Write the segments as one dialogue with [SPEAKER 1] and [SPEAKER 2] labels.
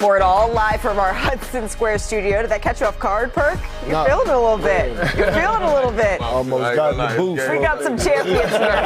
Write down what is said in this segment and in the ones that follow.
[SPEAKER 1] for it all, live from our Hudson Square studio. Did that catch you off guard, Perk? You're feeling it a little bit. You're feeling a little bit.
[SPEAKER 2] Almost got the boost.
[SPEAKER 1] We got some champions here.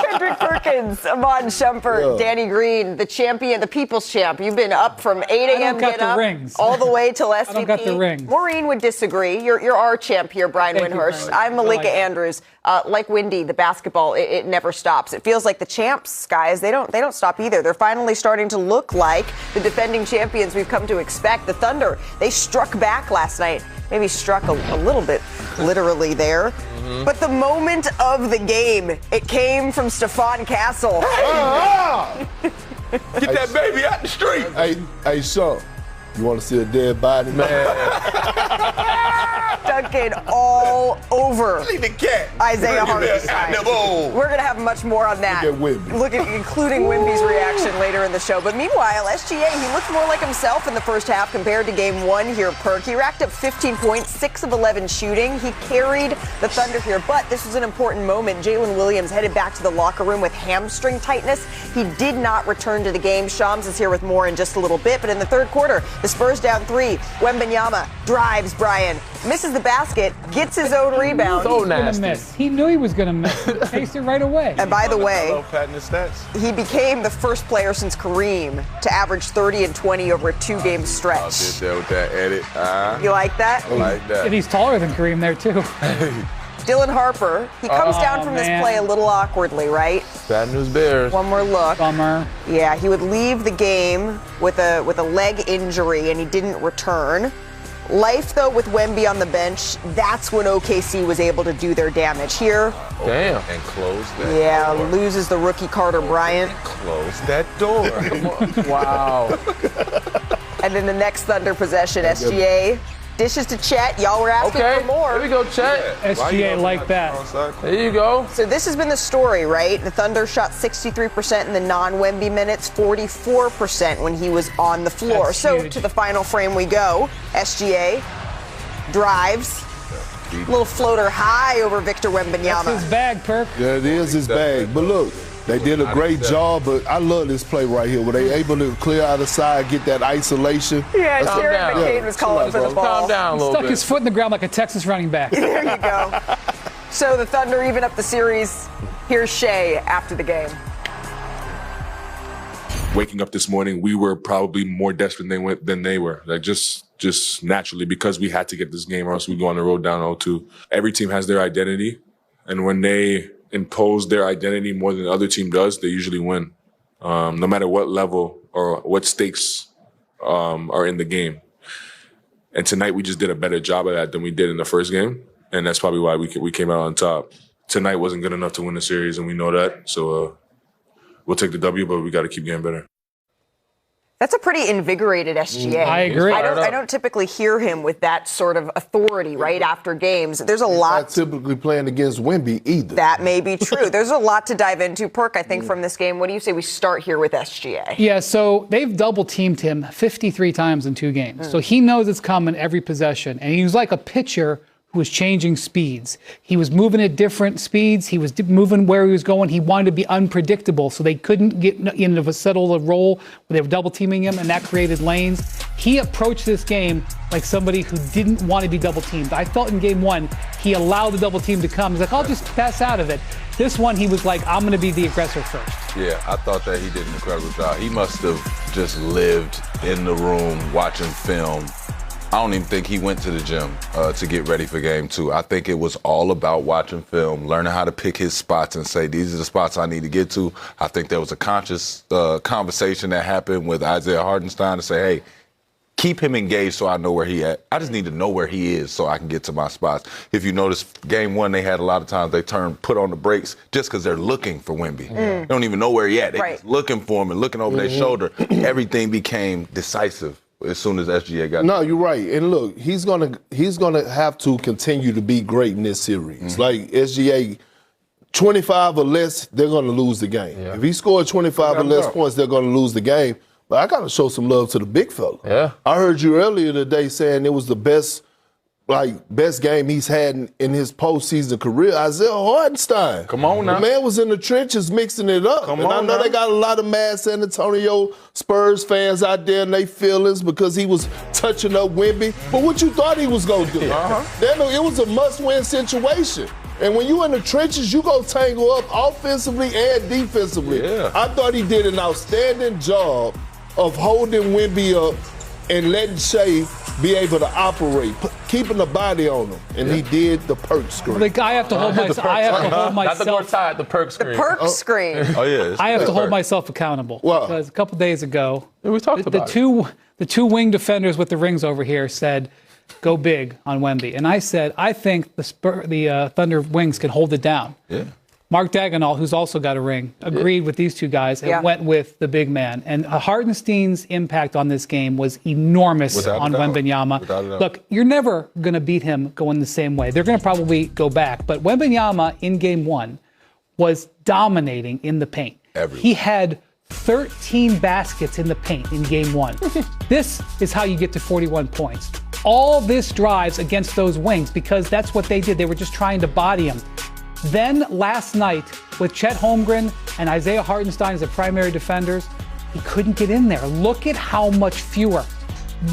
[SPEAKER 1] Kendrick Perkins, Amon Shumpert, Danny Green, the champion, the people's champ. You've been up from 8 a.m. get up all the way till SVP.
[SPEAKER 3] I don't got the rings.
[SPEAKER 1] Maureen would disagree. You're our champ here, Brian Windhorst. I'm Malika Andrews. Like Wendy, the basketball, it never stops. It feels like the champs, guys, they don't stop either. They're finally starting to look like the defending champions we've come to expect. The Thunder, they struck back last night. Maybe struck a little bit literally there. Mm-hmm. But the moment of the game, it came from Stephon Castle.
[SPEAKER 4] Get that baby out the street.
[SPEAKER 2] Hey, Sean, you want to see a dead body?
[SPEAKER 1] Duncan all over
[SPEAKER 4] Leave the cat.
[SPEAKER 1] Isaiah Hartenstein. We're going to have much more on that. Including Wemby's reaction later in the show. But meanwhile, SGA, he looked more like himself in the first half compared to game one here, Perk. He racked up 15 points, 6 of 11 shooting. He carried the Thunder here. But this was an important moment. Jalen Williams headed back to the locker room with hamstring tightness. He did not return to the game. Shams is here with more in just a little bit. But in the third quarter, the Spurs down 3. Wembanyama drives Brian, misses the basket, gets his own rebound.
[SPEAKER 3] So nasty. He knew he was going to miss. He chased it right away.
[SPEAKER 1] And by the way, he became the first player since Kareem to average 30 and 20 over a 2-game stretch.
[SPEAKER 4] Did that with that edit.
[SPEAKER 1] You like that?
[SPEAKER 4] I like that.
[SPEAKER 3] And he's taller than Kareem there, too.
[SPEAKER 1] Dylan Harper, he comes down from this play a little awkwardly, right?
[SPEAKER 4] Bad news bears.
[SPEAKER 1] One more look.
[SPEAKER 3] Bummer.
[SPEAKER 1] Yeah, he would leave the game with a leg injury, and he didn't return. Life, though, with Wemby on the bench, that's when OKC was able to do their damage. Here.
[SPEAKER 4] Damn. And close that door.
[SPEAKER 1] Loses the rookie Carter Bryant.
[SPEAKER 4] Close that door. Come on. Wow.
[SPEAKER 1] And then the next Thunder possession, SGA dishes to Chet. Y'all were asking for more.
[SPEAKER 4] Here we go, Chet.
[SPEAKER 3] SGA like that.
[SPEAKER 4] There you go.
[SPEAKER 1] So this has been the story, right? The Thunder shot 63% in the non-Wemby minutes, 44% when he was on the floor.
[SPEAKER 3] That's
[SPEAKER 1] so
[SPEAKER 3] huge.
[SPEAKER 1] to the final frame we go. SGA drives. Little floater high over Victor Wembanyama.
[SPEAKER 3] That's his bag, Perk.
[SPEAKER 2] Yeah, it is his bag. But look, they did a great job, but I love this play right here where they able to clear out the side, get that isolation.
[SPEAKER 1] Yeah, Jared McCain was calling for the ball.
[SPEAKER 4] Calm down a little bit.
[SPEAKER 3] Stuck his foot in the ground like a Texas running back.
[SPEAKER 1] There you go. So the Thunder even up the series. Here's Shea after the game.
[SPEAKER 5] Waking up this morning, we were probably more desperate than they were. Like just naturally, because we had to get this game or else we go on the road down 0-2. Every team has their identity, and when they impose their identity more than the other team does, they usually win, no matter what level or what stakes are in the game. And tonight we just did a better job of that than we did in the first game, and that's probably why we came out on top. Tonight wasn't good enough to win the series, and we know that. So we'll take the W, but we got to keep getting better.
[SPEAKER 1] That's a pretty invigorated SGA.
[SPEAKER 3] I agree.
[SPEAKER 1] I don't typically hear him with that sort of authority right after games. There's a lot.
[SPEAKER 2] Not typically playing against Wemby either.
[SPEAKER 1] That may be true. There's a lot to dive into, Perk, I think, from this game. What do you say we start here with SGA?
[SPEAKER 3] Yeah, so they've double-teamed him 53 times in 2 games. So he knows it's coming every possession. And he was like a pitcher who was changing speeds. He was moving at different speeds. He was moving where he was going. He wanted to be unpredictable, so they couldn't get into a settled role where they were double-teaming him, and that created lanes. He approached this game like somebody who didn't want to be double-teamed. I felt in game 1, he allowed the double-team to come. He's like, I'll just pass out of it. This one, he was like, I'm going to be the aggressor first.
[SPEAKER 4] Yeah, I thought that he did an incredible job. He must have just lived in the room watching film. I don't even think he went to the gym to get ready for game 2. I think it was all about watching film, learning how to pick his spots and say, these are the spots I need to get to. I think there was a conscious conversation that happened with Isaiah Hartenstein to say, hey, keep him engaged so I know where he at. I just need to know where he is so I can get to my spots. If you notice, game 1, they had a lot of times they put on the brakes just because they're looking for Wemby. They don't even know where he at. They're just looking for him and looking over their shoulder. Everything became decisive as soon as SGA got
[SPEAKER 2] No, you're right. And look, he's gonna have to continue to be great in this series. Like SGA, 25 or less, they're gonna lose the game. Yeah. If he scored 25 or less points, they're gonna lose the game. But I gotta show some love to the big fella.
[SPEAKER 4] Yeah.
[SPEAKER 2] I heard you earlier today saying it was the best best game he's had in his postseason career, Isaiah Hartenstein.
[SPEAKER 4] Come on now.
[SPEAKER 2] The man was in the trenches mixing it up. And I know they got a lot of mad San Antonio Spurs fans out there in their feelings because he was touching up Wemby. But what you thought he was going to do? It was a must-win situation. And when you in the trenches, you go tangle up offensively and defensively.
[SPEAKER 4] Yeah.
[SPEAKER 2] I thought he did an outstanding job of holding Wemby up and letting Shea be able to operate, keeping the body on him. And he did the perk screen.
[SPEAKER 3] I have to hold myself.
[SPEAKER 6] Not the guard side, the perk screen.
[SPEAKER 1] The perk screen.
[SPEAKER 4] Oh, yeah.
[SPEAKER 3] I have to hold myself accountable. Because a couple days ago,
[SPEAKER 6] we talked about
[SPEAKER 3] the two wing defenders with the rings over here said, go big on Wemby. And I said, I think the Thunder wings can hold it down.
[SPEAKER 4] Yeah.
[SPEAKER 3] Mark Daigneault, who's also got a ring, agreed with these two guys and went with the big man. And Hartenstein's impact on this game was enormous on Wembanyama. Look, you're never going to beat him going the same way. They're going to probably go back. But Wembanyama in game one was dominating in the paint. He had 13 baskets in the paint in game one. This is how you get to 41 points. All this drives against those wings because that's what they did. They were just trying to body him. Then last night, with Chet Holmgren and Isaiah Hartenstein as the primary defenders, he couldn't get in there. Look at how much fewer.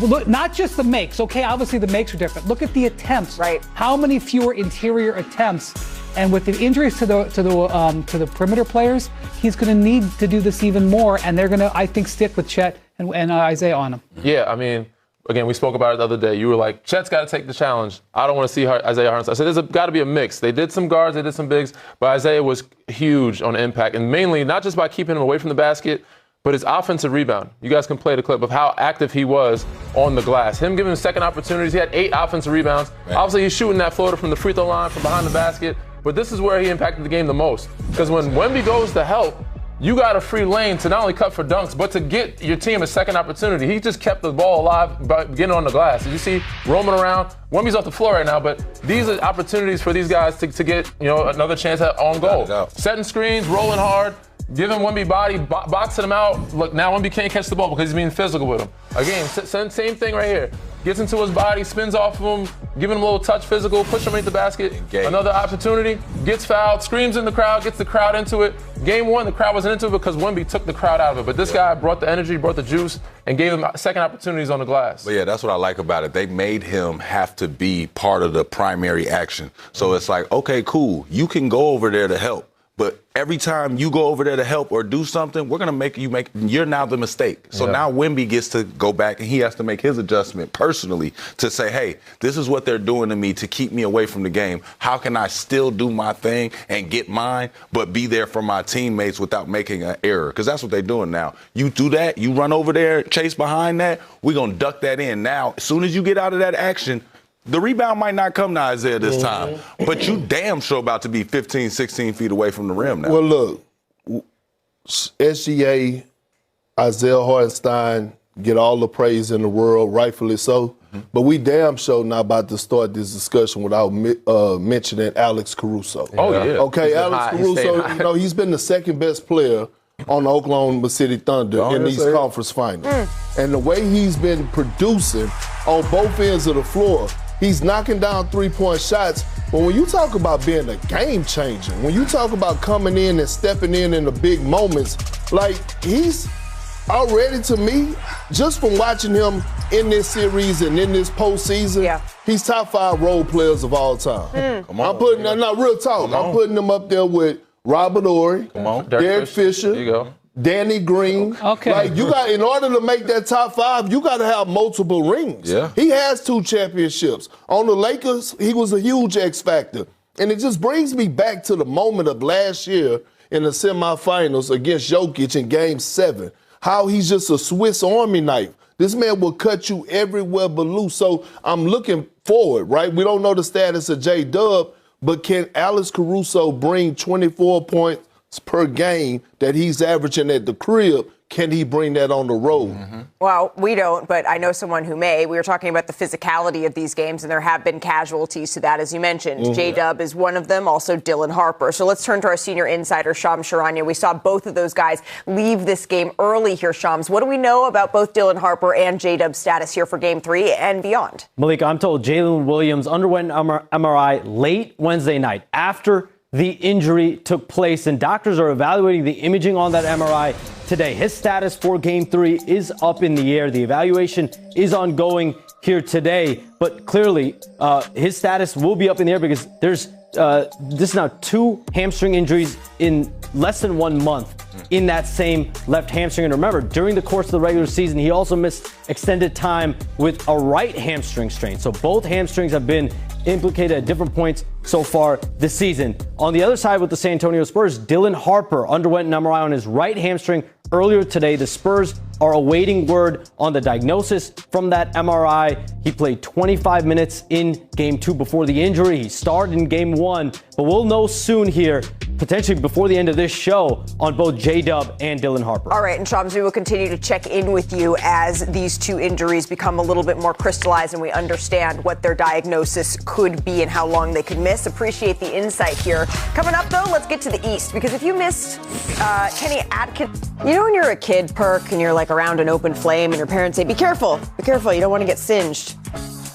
[SPEAKER 3] Look, not just the makes. Okay, obviously the makes are different. Look at the attempts.
[SPEAKER 1] Right.
[SPEAKER 3] How many fewer interior attempts? And with the injuries to the perimeter players, he's going to need to do this even more. And they're going to, I think, stick with Chet and Isaiah on him.
[SPEAKER 6] Yeah, I mean, again, we spoke about it the other day. You were like, Chet's got to take the challenge. I don't want to see Isaiah Hartenstein. I said, there's got to be a mix. They did some guards, they did some bigs, but Isaiah was huge on the impact. And mainly, not just by keeping him away from the basket, but his offensive rebound. You guys can play the clip of how active he was on the glass. Him giving him second opportunities. He had 8 offensive rebounds. Man. Obviously, he's shooting that floater from the free throw line, from behind the basket. But this is where he impacted the game the most. Because when Wemby goes to help, you got a free lane to not only cut for dunks, but to get your team a second opportunity. He just kept the ball alive by getting on the glass. As you see, roaming around. Wemby's off the floor right now, but these are opportunities for these guys to get another chance at on goal. Setting screens, rolling hard, giving Wemby body, boxing him out. Look, now Wemby can't catch the ball because he's being physical with him. Again, same thing right here. Gets into his body, spins off of him, giving him a little touch physical, push him into the basket. Engage. Another opportunity, gets fouled, screams in the crowd, gets the crowd into it. Game one, the crowd wasn't into it because Wemby took the crowd out of it. But this guy brought the energy, brought the juice, and gave him second opportunities on the glass.
[SPEAKER 4] But yeah, that's what I like about it. They made him have to be part of the primary action. So it's like, okay, cool, you can go over there to help. But every time you go over there to help or do something, we're going to you're now the mistake. So now Wemby gets to go back and he has to make his adjustment personally to say, hey, this is what they're doing to me to keep me away from the game. How can I still do my thing and get mine, but be there for my teammates without making an error? Because that's what they're doing now. You do that, you run over there, chase behind that, we're going to duck that in. Now, as soon as you get out of that action, the rebound might not come to Isaiah this time, but you damn sure about to be 15, 16 feet away from the rim now.
[SPEAKER 2] Well, look, SGA, Isaiah Hartenstein get all the praise in the world, rightfully so, but we damn sure not about to start this discussion without mentioning Alex Caruso.
[SPEAKER 6] Oh, yeah.
[SPEAKER 2] Okay, Alex Caruso, he's been the second best player on the Oklahoma City Thunder in these conference finals. And the way he's been producing on both ends of the floor, he's knocking down three-point shots. But when you talk about being a game changer, when you talk about coming in and stepping in the big moments, like he's already, to me, just from watching him in this series and in this postseason, he's top 5 role players of all time. Come on. I'm putting, real talk, I'm putting him up there with Robert Horry, Derek Fisher,
[SPEAKER 6] there you go.
[SPEAKER 2] Danny Green.
[SPEAKER 3] Okay.
[SPEAKER 2] Like, you got, in order to make that top 5, you got to have multiple rings.
[SPEAKER 4] Yeah.
[SPEAKER 2] He has 2 championships. On the Lakers, he was a huge X factor. And it just brings me back to the moment of last year in the semifinals against Jokic in Game 7. How he's just a Swiss Army knife. This man will cut you everywhere but loose. So I'm looking forward, right? We don't know the status of J-Dub, but can Alex Caruso bring 24 points per game that he's averaging at the crib? can he bring that on the road?
[SPEAKER 1] Mm-hmm. Well, we don't, but I know someone who may. We were talking about the physicality of these games, and there have been casualties to that, as you mentioned. Mm-hmm. J-Dub is one of them, also Dylan Harper. So let's turn to our senior insider, Shams Charania. We saw both of those guys leave this game early here, Shams. What do we know about both Dylan Harper and J-Dub's status here for Game 3 and beyond?
[SPEAKER 7] Malika, I'm told Jalen Williams underwent MRI late Wednesday night after the injury took place, and doctors are evaluating the imaging on that MRI today. His status for Game 3 is up in the air. The evaluation is ongoing here today, but clearly his status will be up in the air because there's this is now 2 hamstring injuries in less than 1 month in that same left hamstring. And remember, during the course of the regular season, he also missed extended time with a right hamstring strain. So both hamstrings have been implicated at different points so far this season. On the other side with the San Antonio Spurs, Dylan Harper underwent an MRI on his right hamstring earlier today. The Spurs are awaiting word on the diagnosis from that MRI. He played 25 minutes in Game 2 before the injury. He started in Game 1, but we'll know soon here, potentially before the end of this show, on both J-Dub and Dylan Harper.
[SPEAKER 1] All right, and Shams, we will continue to check in with you as these 2 injuries become a little bit more crystallized and we understand what their diagnosis could be and how long they could miss. Appreciate the insight here. Coming up, though, let's get to the East, because if you missed Kenny Atkins, you know when you're a kid, Perk, and you're like around an open flame and your parents say, be careful, you don't want to get singed.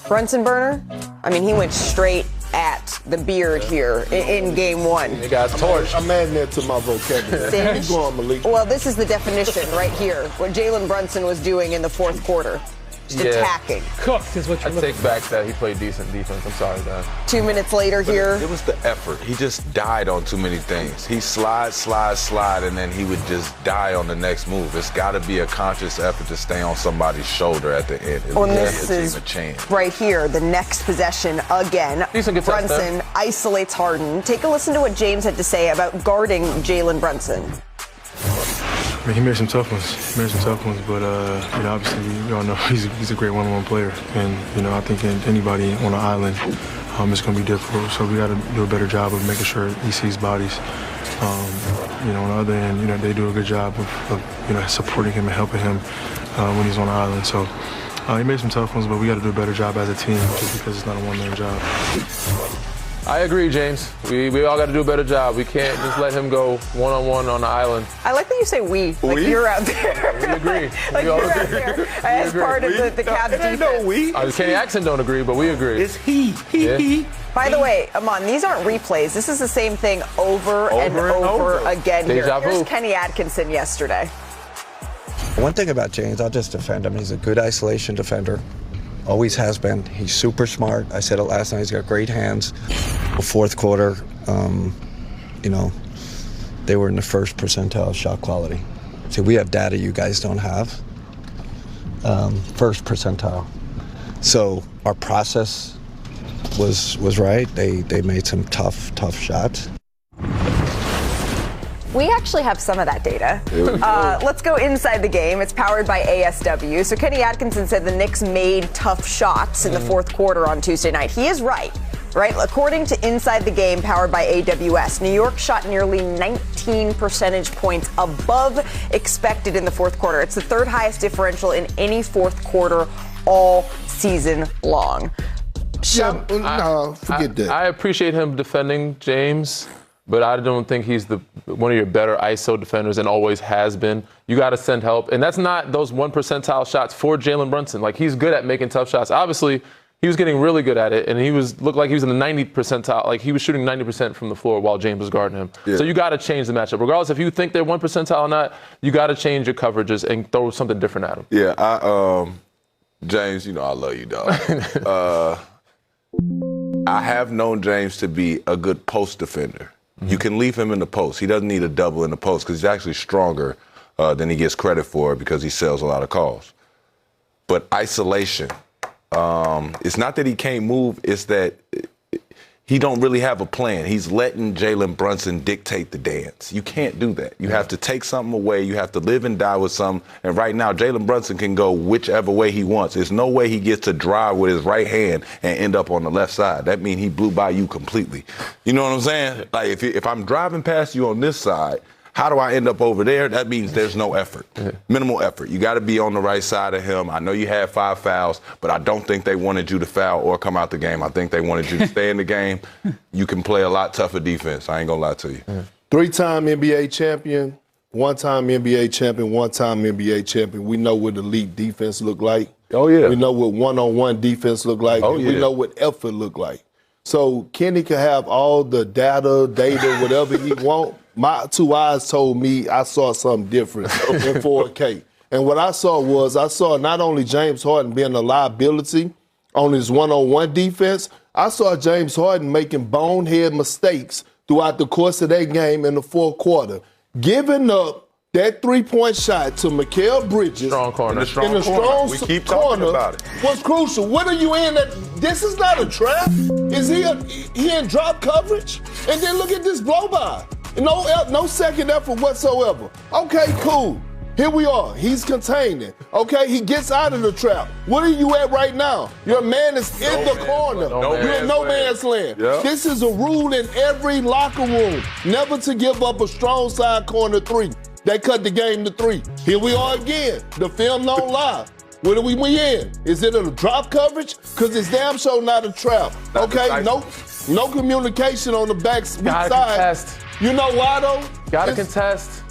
[SPEAKER 1] Brunson burner? I mean, he went straight at the beard here in Game 1.
[SPEAKER 6] He got torched.
[SPEAKER 2] I'm adding that to my vocabulary. Keep going, Malik.
[SPEAKER 1] Well, this is the definition right here, what Jalen Brunson was doing in the 4th quarter. Just attacking.
[SPEAKER 3] Cooked is what you're looking
[SPEAKER 6] take back that he played decent defense. I'm sorry, Dan.
[SPEAKER 1] 2 minutes later here.
[SPEAKER 4] It was the effort. He just died on too many things. He slide, and then he would just die on the next move. It's got to be a conscious effort to stay on somebody's shoulder at the end.
[SPEAKER 1] Well, this is right here, the next possession again. Brunson isolates Harden. Take a listen to what James had to say about guarding Jalen Brunson.
[SPEAKER 8] I mean, he made some tough ones. But obviously we all know he's a great one-on-one player, and I think anybody on an island, it's going to be difficult. So we got to do a better job of making sure he sees bodies. On the other end, they do a good job of supporting him and helping him when he's on the island. So he made some tough ones, but we got to do a better job as a team, just because it's not a one-man job.
[SPEAKER 6] I agree, James. We all got to do a better job. We can't just let him go one-on-one on the island.
[SPEAKER 1] I like that you say we. Like you're out there.
[SPEAKER 6] We agree.
[SPEAKER 1] Like you're out there as part of the Cavs defense.
[SPEAKER 2] No, we.
[SPEAKER 6] Kenny Atkinson don't agree, but we agree.
[SPEAKER 2] It's he.
[SPEAKER 1] By the way, Amon, these aren't replays. This is the same thing over and over again here. Here's Kenny Atkinson yesterday.
[SPEAKER 9] One thing about James, I'll just defend him. He's a good isolation defender. Always has been. He's super smart. I said it last night. He's got great hands. The 4th quarter, they were in the 1st percentile shot quality. See, we have data you guys don't have. 1st percentile. So our process was right. They made some tough shots.
[SPEAKER 1] We actually have some of that data. Let's go inside the game. It's powered by ASW. So Kenny Atkinson said the Knicks made tough shots in the 4th quarter on Tuesday night. He is right? According to Inside the Game, powered by AWS, New York shot nearly 19 percentage points above expected in the 4th quarter. It's the 3rd highest differential in any 4th quarter all season long.
[SPEAKER 2] Forget that.
[SPEAKER 6] I appreciate him defending James, but I don't think he's one of your better ISO defenders and always has been. You got to send help. And that's not those 1 percentile shots for Jalen Brunson. Like, he's good at making tough shots. Obviously, he was getting really good at it, and he looked like he was in the 90 percentile. Like, he was shooting 90% from the floor while James was guarding him. Yeah. So you got to change the matchup. Regardless if you think they're 1 percentile or not, you got to change your coverages and throw something different at them.
[SPEAKER 4] Yeah, James, I love you, dog. I have known James to be a good post defender. You can leave him in the post. He doesn't need a double in the post because he's actually stronger than he gets credit for because he sells a lot of calls. But isolation, it's not that he can't move, it's that he don't really have a plan. He's letting Jalen Brunson dictate the dance. You can't do that. You have to take something away. You have to live and die with something. And right now, Jalen Brunson can go whichever way he wants. There's no way he gets to drive with his right hand and end up on the left side. That means he blew by you completely. You know what I'm saying? Like, if I'm driving past you on this side, How do I end up over there? That means there's no effort, minimal effort. You got to be on the right side of him. I know you had 5 fouls, but I don't think they wanted you to foul or come out the game. I think they wanted you to stay in the game. You can play a lot tougher defense. I ain't going to lie to you.
[SPEAKER 2] 3-time NBA champion, 1-time NBA champion, 1-time NBA champion. We know what elite defense look like.
[SPEAKER 4] Oh, yeah.
[SPEAKER 2] We know what one-on-one defense look like.
[SPEAKER 4] Oh, yeah.
[SPEAKER 2] We know what effort look like. So Kenny can have all the data, whatever he want. My 2 eyes told me I saw something different in 4K. And what I saw not only James Harden being a liability on his one-on-one defense, I saw James Harden making bonehead mistakes throughout the course of that game in the fourth quarter. Giving up that 3-point shot to Mikal Bridges
[SPEAKER 6] strong corner.
[SPEAKER 2] in the strong
[SPEAKER 4] we keep talking about it.
[SPEAKER 2] Was crucial. What are you in? This is not a trap. Is he in drop coverage? And then look at this blow by. No second effort whatsoever. Okay, cool. Here we are. He's containing. Okay, he gets out of the trap. What are you at right now? Your man is in the corner. You're in no man's land. Yep. This is a rule in every locker room. Never to give up a strong side corner 3. They cut the game to 3. Here we are again. The film don't lie. What are we in? Is it a drop coverage? Because it's damn sure not a trap. Okay, no communication on the back side.
[SPEAKER 6] Contest.
[SPEAKER 2] You know why though?
[SPEAKER 6] Gotta contest.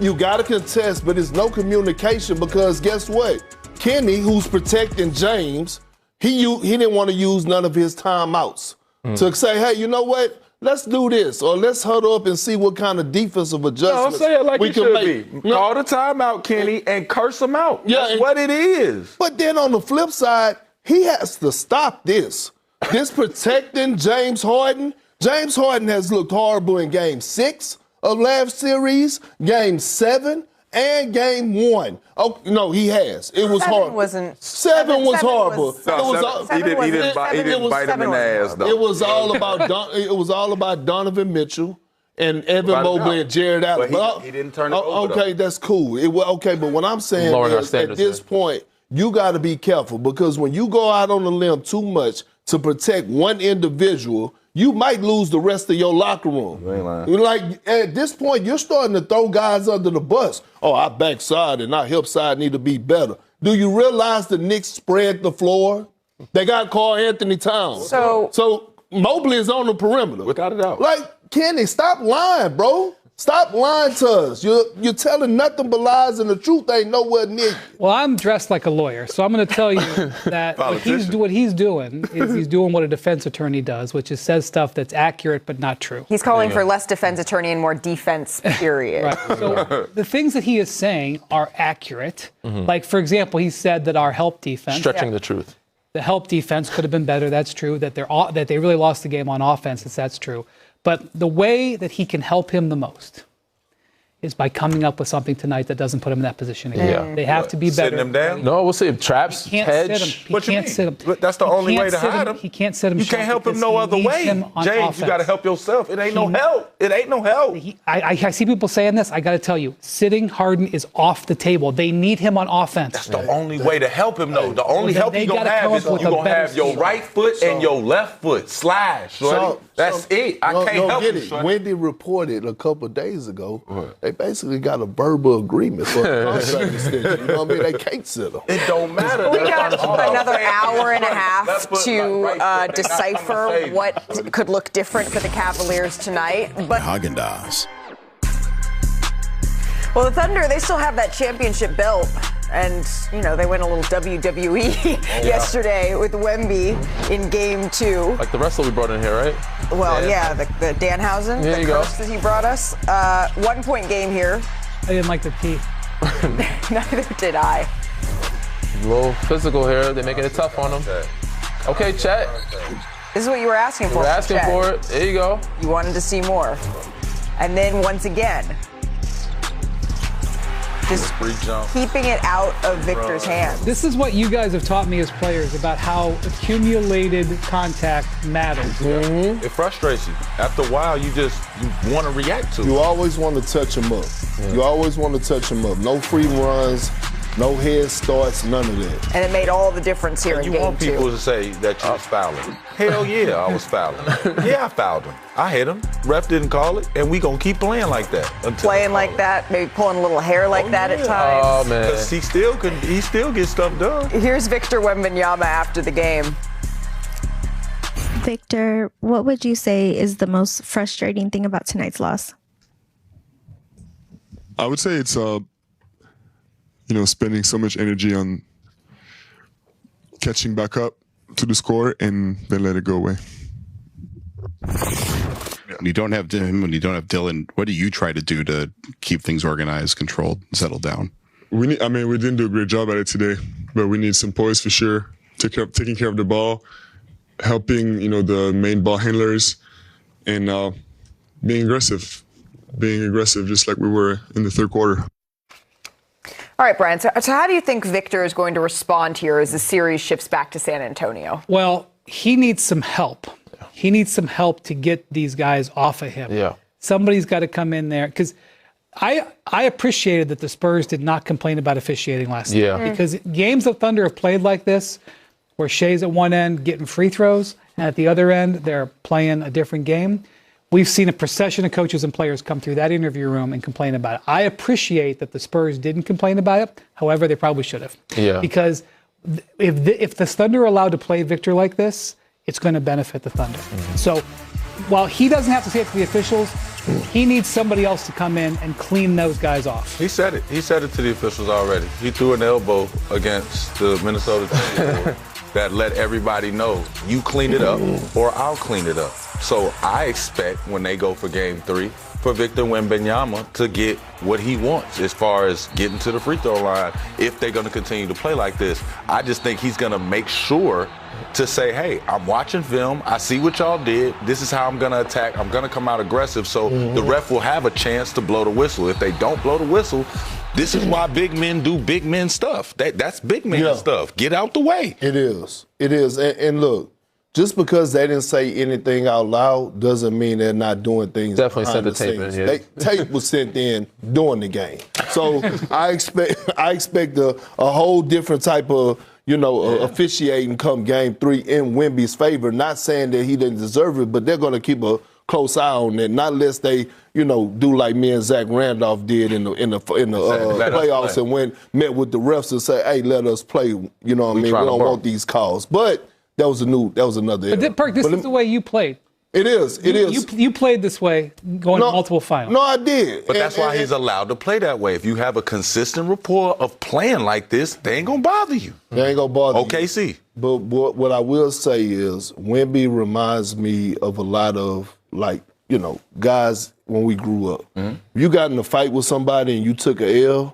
[SPEAKER 2] You gotta contest, but it's no communication because guess what? Kenny, who's protecting James, he didn't want to use none of his timeouts to say, hey, you know what? Let's do this, or let's huddle up and see what kind of defensive adjustments
[SPEAKER 4] say it like
[SPEAKER 2] we
[SPEAKER 4] it
[SPEAKER 2] can
[SPEAKER 4] should
[SPEAKER 2] make.
[SPEAKER 4] be. Call the timeout, Kenny, and curse him out. Yeah, that's what it is.
[SPEAKER 2] But then on the flip side, he has to stop this. This protecting James Harden. James Harden has looked horrible in Game 6 of last series, Game 7, and Game 1. Oh no, he has. It was horrible. 7 was horrible.
[SPEAKER 4] He didn't bite him in the ass though.
[SPEAKER 2] It was all about Donovan Mitchell and Evan Mobley and Jared Allen.
[SPEAKER 4] But he didn't turn it over.
[SPEAKER 2] Okay, that's cool. Okay, but what I'm saying is at this point, you got to be careful because when you go out on a limb too much to protect one individual, you might lose the rest of your locker room.
[SPEAKER 4] You ain't lying.
[SPEAKER 2] Like, at this point, you're starting to throw guys under the bus. Oh, our backside and our hip side need to be better. Do you realize the Knicks spread the floor? They got Karl Anthony Towns. So Mobley is on the perimeter.
[SPEAKER 4] Without a doubt.
[SPEAKER 2] Like, Kenny, stop lying, bro. Stop lying to us. You're telling nothing but lies, and the truth ain't nowhere near you.
[SPEAKER 3] Well, I'm dressed like a lawyer, so I'm going to tell you that what he's doing is he's doing what a defense attorney does, which is says stuff that's accurate but not true.
[SPEAKER 1] He's calling for less defense attorney and more defense, period.
[SPEAKER 3] Right. So the things that he is saying are accurate. Like, for example, he said that our help defense...
[SPEAKER 6] Stretching the truth.
[SPEAKER 3] The help defense could have been better. That's true. That they really lost the game on offense. That's true. But the way that he can help him the most is by coming up with something tonight that doesn't put him in that position again.
[SPEAKER 6] Yeah.
[SPEAKER 3] They have to be better.
[SPEAKER 4] Sitting him down?
[SPEAKER 6] No, we'll see. Traps, hedge.
[SPEAKER 3] He can't sit him.
[SPEAKER 4] But that's the only way to hide him.
[SPEAKER 3] He can't sit him.
[SPEAKER 4] You can't help him no other way. James, you got to help yourself. It ain't no help. It ain't no help.
[SPEAKER 3] I see people saying this. I got to tell you, sitting Harden is off the table. They need him on offense.
[SPEAKER 4] That's the only way to help him, though. The only help you're going to have is you're going to have your right foot and your left foot slash. That's it. I can't help you.
[SPEAKER 2] Wendy reported a couple of days ago, they basically got a verbal agreement for a contract extension. You know what I mean? They can't sit them.
[SPEAKER 4] It don't matter.
[SPEAKER 1] We got another hour and a half to decipher what could look different for the Cavaliers tonight. But
[SPEAKER 10] Häagen-Dazs.
[SPEAKER 1] Well, the Thunder, they still have that championship belt. And, you know, they went a little WWE yesterday with Wemby in Game 2.
[SPEAKER 6] Like the wrestler we brought in here, right?
[SPEAKER 1] Well, yeah, the Danhausen,
[SPEAKER 6] there
[SPEAKER 1] the
[SPEAKER 6] you go.
[SPEAKER 1] that he brought us. 1-point game here.
[SPEAKER 3] I didn't like the tea.
[SPEAKER 1] Neither did I.
[SPEAKER 6] A little physical here. They're making it tough on him. Okay, Chet.
[SPEAKER 1] This is what you were asking for.
[SPEAKER 6] We're asking for it. There you go.
[SPEAKER 1] You wanted to see more. And then once again, just keeping it out of Victor's hands.
[SPEAKER 3] This is what you guys have taught me as players about how accumulated contact matters.
[SPEAKER 4] It frustrates you. After a while, you want to react to it.
[SPEAKER 2] You always want to touch him up. You always want to touch him up. No free runs. No head starts, none of that.
[SPEAKER 1] And it made all the difference here in game 2.
[SPEAKER 4] You want people to say that you was fouling. Hell yeah, I was fouling. Yeah, I fouled him. I hit him. Ref didn't call it, and we gonna keep playing like that.
[SPEAKER 1] Playing like that, maybe pulling a little hair like that at times.
[SPEAKER 6] Oh, man.
[SPEAKER 4] Because he still gets stuff done.
[SPEAKER 1] Here's Victor Wembanyama after the game.
[SPEAKER 10] Victor, what would you say is the most frustrating thing about tonight's loss?
[SPEAKER 8] I would say it's spending so much energy on catching back up to the score and then let it go away.
[SPEAKER 11] When you don't have him, when you don't have Dylan, what do you try to do to keep things organized, controlled, settled down?
[SPEAKER 8] We didn't do a great job at it today, but we need some poise for sure. Taking care of the ball, helping the main ball handlers, and being aggressive just like we were in the third quarter.
[SPEAKER 1] All right, Brian, so how do you think Victor is going to respond here as the series shifts back to San Antonio?
[SPEAKER 3] Well, he needs some help. He needs some help to get these guys off of him.
[SPEAKER 6] Yeah.
[SPEAKER 3] Somebody's got to come in there, because I appreciated that the Spurs did not complain about officiating last night. Because games of Thunder have played like this, where Shea's at one end getting free throws, and at the other end, they're playing a different game. We've seen a procession of coaches and players come through that interview room and complain about it. I appreciate that the Spurs didn't complain about it. However, they probably should have.
[SPEAKER 6] Yeah.
[SPEAKER 3] Because if the Thunder are allowed to play Victor like this, it's going to benefit the Thunder. So while he doesn't have to say it to the officials, he needs somebody else to come in and clean those guys off.
[SPEAKER 4] He said it. He said it to the officials already. He threw an elbow against the Minnesota Timberwolves that let everybody know, you clean it up or I'll clean it up. So I expect when they go for game 3 for Victor Wembanyama to get what he wants as far as getting to the free throw line if they're going to continue to play like this. I just think he's going to make sure to say, hey, I'm watching film. I see what y'all did. This is how I'm going to attack. I'm going to come out aggressive. So the ref will have a chance to blow the whistle. If they don't blow the whistle, this is why big men do big men stuff. That's big man stuff. Get out the way.
[SPEAKER 2] It is. It is. And look, just because they didn't say anything out loud doesn't mean they're not doing things.
[SPEAKER 6] Definitely sent the
[SPEAKER 2] tape
[SPEAKER 6] tape in. Yeah.
[SPEAKER 2] Tape was sent in during the game. So I expect a whole different type of officiating come game 3 in Wemby's favor. Not saying that he didn't deserve it, but they're going to keep a close eye on it. Not unless they do like me and Zach Randolph did in the playoffs and met with the refs and say, hey, let us play. You know what I mean? We don't want these calls, but. That was another era.
[SPEAKER 3] But Perk, this is the way you played.
[SPEAKER 2] It is.
[SPEAKER 3] You played this way, going to multiple finals.
[SPEAKER 2] No, I did.
[SPEAKER 4] But that's why he's allowed to play that way. If you have a consistent rapport of playing like this, they ain't gonna bother you.
[SPEAKER 2] They ain't gonna bother you.
[SPEAKER 4] OKC.
[SPEAKER 2] But what I will say is, Wemby reminds me of a lot of guys when we grew up. You got in a fight with somebody and you took a L.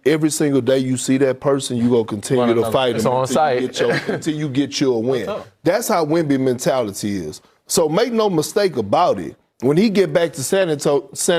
[SPEAKER 2] Every single day you see that person, you go continue to fight them until you get your win. That's how Wemby mentality is. So make no mistake about it. When he get back to San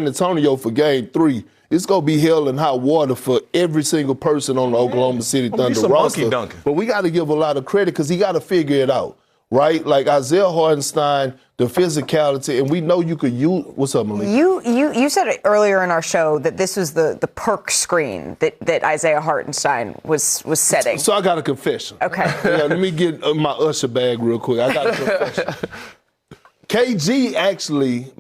[SPEAKER 2] Antonio for game 3, it's going to be hell and hot water for every single person on the Oklahoma City Thunder roster. But we got to give a lot of credit because he got to figure it out. Right? Like Isaiah Hartenstein, the physicality, and we know you could use. What's up, Malik?
[SPEAKER 1] You said it earlier in our show that this was the Perk screen that Isaiah Hartenstein was setting.
[SPEAKER 2] So I got a confession.
[SPEAKER 1] Okay.
[SPEAKER 2] Let me get my Usher bag real quick. I got a confession. KG actually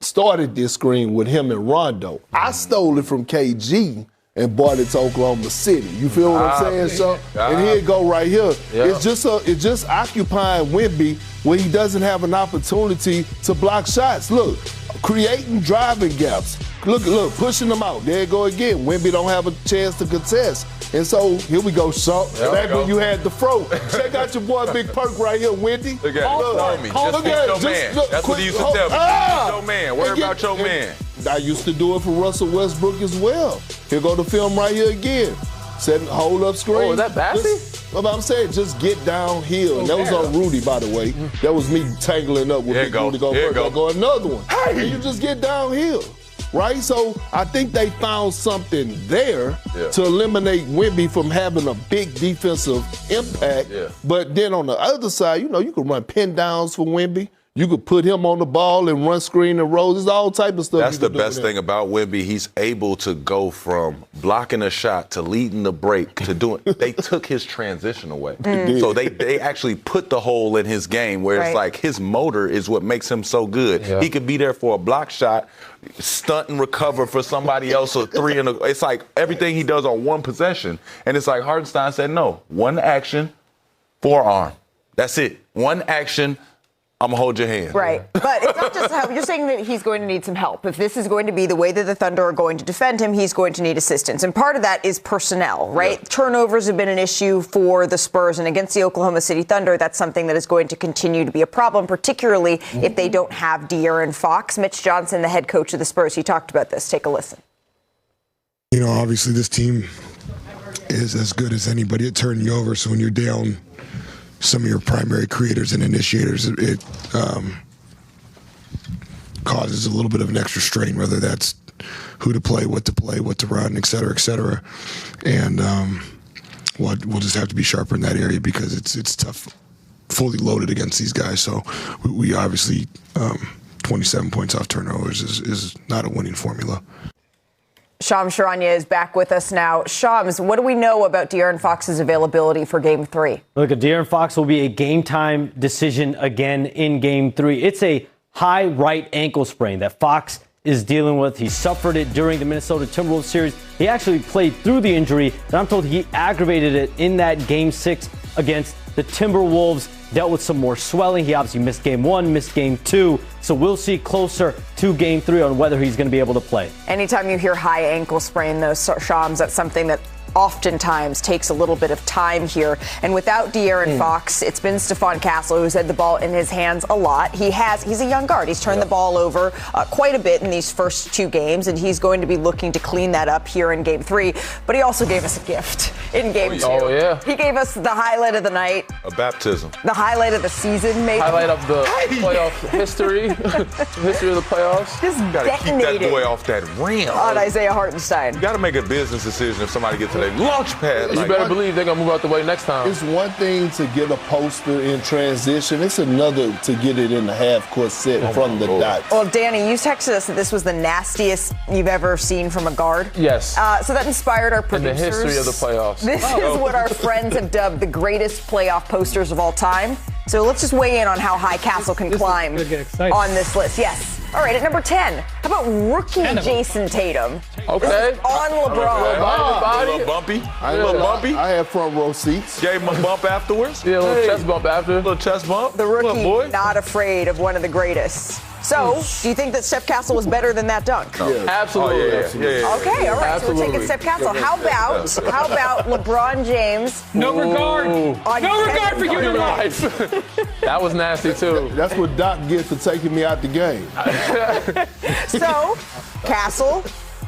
[SPEAKER 2] started this screen with him and Rondo. I stole it from KG and brought it to Oklahoma City. You feel what I'm saying, so? And here it go right here. Yeah. It's just occupying Wemby where he doesn't have an opportunity to block shots. Look, creating driving gaps. Look, pushing them out. There it go again. Wemby don't have a chance to contest. And so, here we go, Salt. Back when you had the fro. Check out your boy Big Perk right here, Wendy.
[SPEAKER 4] Look at me. Just beat your man. That's what he used to tell me. Beat your man. Worry about your man.
[SPEAKER 2] I used to do it for Russell Westbrook as well. Here go the film right here again. Hold up screen.
[SPEAKER 6] Oh, is that Bassey?
[SPEAKER 2] What I'm saying, just get downhill. That was on Rudy, by the way. That was me tangling up with Big Rudy. Go another one. Hey. And you just get downhill. Right? So I think they found something there to eliminate Wemby from having a big defensive impact. Yeah. But then on the other side, you can run pin downs for Wemby. You could put him on the ball and run screen and roll. There's all type of stuff.
[SPEAKER 4] That's the best thing about Wemby. He's able to go from blocking a shot to leading the break to doing. They took his transition away. So they actually put the hole in his game where it's like his motor is what makes him so good. Yeah. He could be there for a block shot, stunt and recover for somebody else, or three. It's like everything he does on one possession. And it's like Hartenstein said, no, one action, forearm. That's it. One action. I'm going to hold your hand.
[SPEAKER 1] Right. But it's not just help. You're saying that he's going to need some help. If this is going to be the way that the Thunder are going to defend him, he's going to need assistance. And part of that is personnel, right? Yeah. Turnovers have been an issue for the Spurs. And against the Oklahoma City Thunder, that's something that is going to continue to be a problem, particularly if they don't have De'Aaron Fox. Mitch Johnson, the head coach of the Spurs, he talked about this. Take a listen.
[SPEAKER 12] You know, obviously this team is as good as anybody at turning you over. So when you're down some of your primary creators and initiators, it causes a little bit of an extra strain, whether that's who to play, what to run, et cetera, et cetera. And we'll just have to be sharper in that area because it's tough, fully loaded against these guys. So we obviously 27 points off turnovers is not a winning formula.
[SPEAKER 1] Shams Charania is back with us now. Shams, what do we know about De'Aaron Fox's availability for Game 3?
[SPEAKER 7] Look, De'Aaron Fox will be a game-time decision again in Game 3. It's a high right ankle sprain that Fox is dealing with. He suffered it during the Minnesota Timberwolves series. He actually played through the injury, and I'm told he aggravated it in that Game 6 against the Timberwolves. Dealt with some more swelling. He obviously missed Game 1, missed Game 2. So we'll see closer to Game 3 on whether he's going to be able to play.
[SPEAKER 1] Anytime you hear high ankle sprain, though, Shams, that's something that oftentimes takes a little bit of time here. And without De'Aaron Fox, it's been Stephon Castle who's had the ball in his hands a lot. He's a young guard. He's turned the ball over quite a bit in these first 2 games, and he's going to be looking to clean that up here in Game 3. But he also gave us a gift in Game 2.
[SPEAKER 6] Oh, yeah.
[SPEAKER 1] He gave us the highlight of the night.
[SPEAKER 4] A baptism.
[SPEAKER 1] The highlight of the season, maybe.
[SPEAKER 6] Highlight of the playoff history. History of the playoffs.
[SPEAKER 1] Just
[SPEAKER 4] gotta keep that boy off that rim.
[SPEAKER 1] On Isaiah Hartenstein.
[SPEAKER 4] You got to make a business decision if somebody gets to that launch pad.
[SPEAKER 6] You better believe they're going to move out the way next time.
[SPEAKER 2] It's one thing to get a poster in transition. It's another to get it in the half-court set from the dot.
[SPEAKER 1] Well, Danny, you texted us that this was the nastiest you've ever seen from a guard.
[SPEAKER 6] Yes.
[SPEAKER 1] So that inspired our producers.
[SPEAKER 6] In the history of the playoffs.
[SPEAKER 1] This is what our friends have dubbed the greatest playoff posters of all time. So let's just weigh in on how high Castle can climb on this list. Yes. All right, at number 10, how about rookie Jason Tatum?
[SPEAKER 6] Okay.
[SPEAKER 1] On LeBron.
[SPEAKER 4] A little bumpy. A little bumpy.
[SPEAKER 2] I had front row seats.
[SPEAKER 4] Gave him a bump afterwards.
[SPEAKER 6] Yeah, a little chest bump after.
[SPEAKER 4] A little chest bump.
[SPEAKER 1] The rookie not afraid of one of the greatest. So, do you think that Steph Castle was better than that dunk?
[SPEAKER 6] No. Yeah. Absolutely.
[SPEAKER 4] Yeah.
[SPEAKER 1] Okay, all right. Absolutely. So we're taking Steph Castle. How about LeBron James?
[SPEAKER 3] No regard. No regard for human life.
[SPEAKER 6] That was nasty too.
[SPEAKER 2] That's what Doc gets for taking me out the game.
[SPEAKER 1] So, Castle